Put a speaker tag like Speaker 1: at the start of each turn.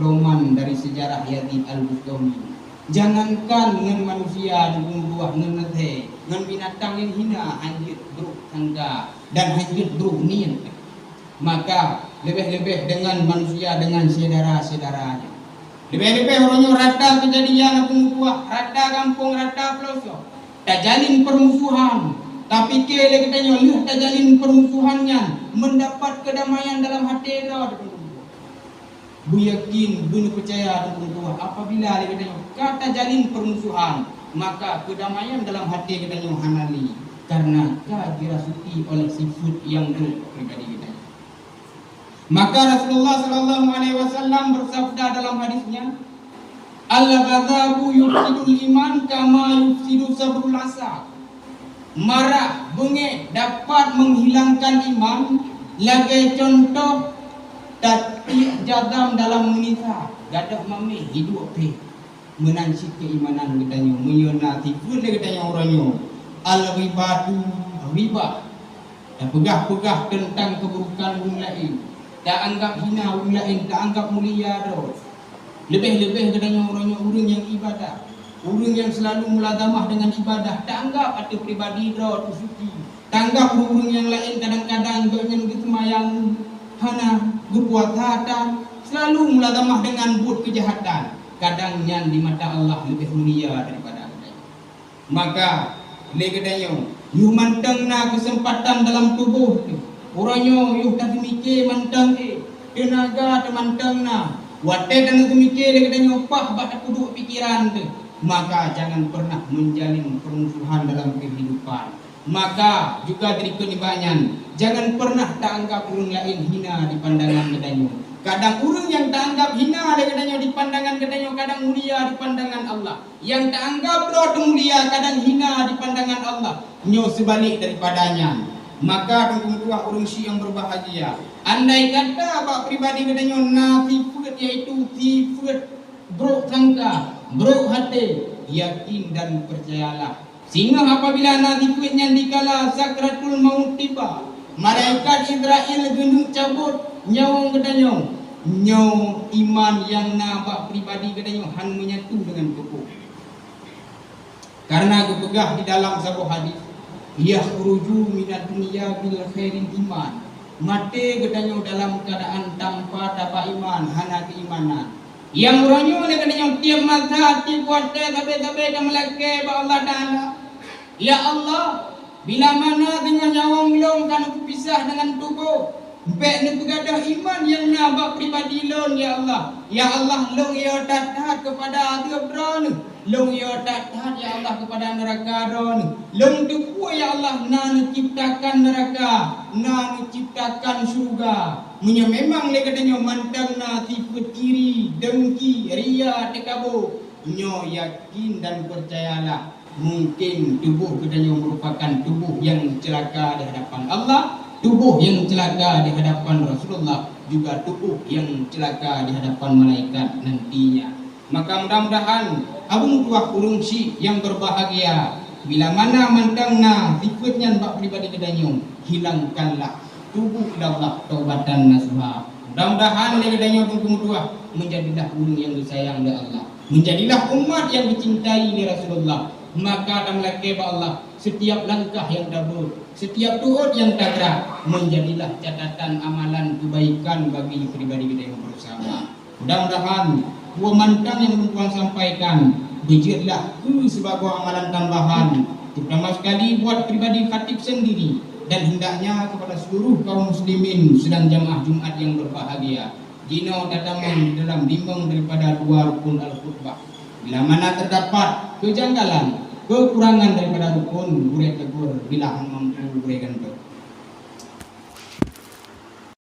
Speaker 1: pedoman dari sejarah Yazid Al-Bustami. Jangankan dengan manusia dengan buah dengan nete, dengan binatang yang hina anjir bro tangga dan anjir bro niat. Maka lebih-lebih dengan manusia dengan saudara-saudaranya. Lebih-lebih orangnya rata kejadian pun buah, rata kampung, rata pelosok. Tak jalin permusuhan. Tapi kele katanya lihat tak jalin permusuhannya, mendapat kedamaian dalam hati dah. Bu yakin, bu percaya dengan Tuhan. Apabila dia kata jalin permusuhan, maka kedamaian dalam hati kita hanali karena dirasuki oleh sifat yang buruk pribadi kita. Maka Rasulullah sallallahu alaihi wasallam bersabda dalam hadisnya, "Al-ghadabu yufsidul iman kama yufsidu sabrul asa." Marah, bengek dapat menghilangkan iman, lagai contoh tatih jadam dalam menisa gadah mami hidup pe menansi keimanan katanya menyonati pun dia katanya orangnya al-ribatu riba dan pegah-pegah tentang keburukan orang lain, tak anggap hina orang lain, tak anggap mulia dah. Lebih-lebih katanya orangnya orang yang ibadah, orang yang selalu mulazamah dengan ibadah, tak anggap ada pribadi dah tu suci, tak anggap orang yang lain kadang-kadang yang bersemayang hana berbuat hatan, selalu mulazamah dengan buat kejahatan. Kadangnya di mata Allah lebih mulia daripada kita. Maka legadanya, you mantengna kesempatan dalam tubuh tu. Orangnya you tak mikir manteng tenaga temantengna. Wate dan mikir legadanya upah bak duduk pikiran tu. Maka jangan pernah menjalin permusuhan dalam kehidupan. Maka juga dari kenibangan, jangan pernah tak anggap orang lain hina di pandangan katanya. Kadang orang yang tak anggap hina katanya di pandangan katanya, kadang mulia di pandangan Allah. Yang tak anggap doa mulia, kadang hina di pandangan Allah. Nyo sebalik daripadanya. Maka tunggu orang Syiah yang berbahagia. Andai kata bak pribadi katanya sifat yaitu sifat buruk sangka, buruk hati, yakin dan percayalah. Sehingga apabila nanti punya dikala sakratul maut tiba, malaikat Israel gendut cabut nyawa katanya, nyawa iman yang nabak pribadi katanya han menyatu dengan tubuh. Karena kepegah di dalam sebuah hadis, yakhruju minad dunya bil khairin iman. Mati katanya dalam keadaan tanpa dapat iman, hana keimanan. Yang orangnya oleh katanya tiap masa tiap waktu sampai dan melaki ba Allah Taala. Ya Allah, bila mana dengan nyawa melong kan aku pisah dengan tubuh, baik ni begadah iman yang nabak pribadi long ya Allah. Ya Allah, long ya taat kepada adab long ya taat ya Allah kepada neraka ron. Long tu ya Allah nan ciptakan neraka, nan ciptakan surga. Munya memang le katanya mantang na sifat kiri, dengki, ria, takabur. Nyo yakin dan percayalah. Mungkin tubuh katanya merupakan tubuh yang celaka di hadapan Allah, tubuh yang celaka di hadapan Rasulullah, juga tubuh yang celaka di hadapan malaikat nantinya. Maka mudah-mudahan abang tuah urung si yang berbahagia, bila mana mantangna sifatnya bak pribadi katanya, hilangkanlah tubuh Allah taubatan nasuha. Mudah-mudahan katanya abang tuah menjadilah urung yang disayang oleh Allah, menjadilah umat yang dicintai oleh Rasulullah. Maka dalam laki Allah, setiap langkah yang dabur, setiap tuut yang tagerak, menjadilah catatan amalan kebaikan bagi pribadi kita yang bersama. Mudah-mudahan dua mantang yang Tuhan sampaikan bijirlah sebagai amalan tambahan, terutama sekali buat pribadi khatib sendiri dan hendaknya kepada seluruh kaum muslimin sedang jamaah Jumat yang berbahagia. Jino dadaman dalam bimbang daripada dua rukun al-khutbah. Bila mana terdapat kejanggalan, kekurangan daripada rukun, boleh tegur bila mampu berikan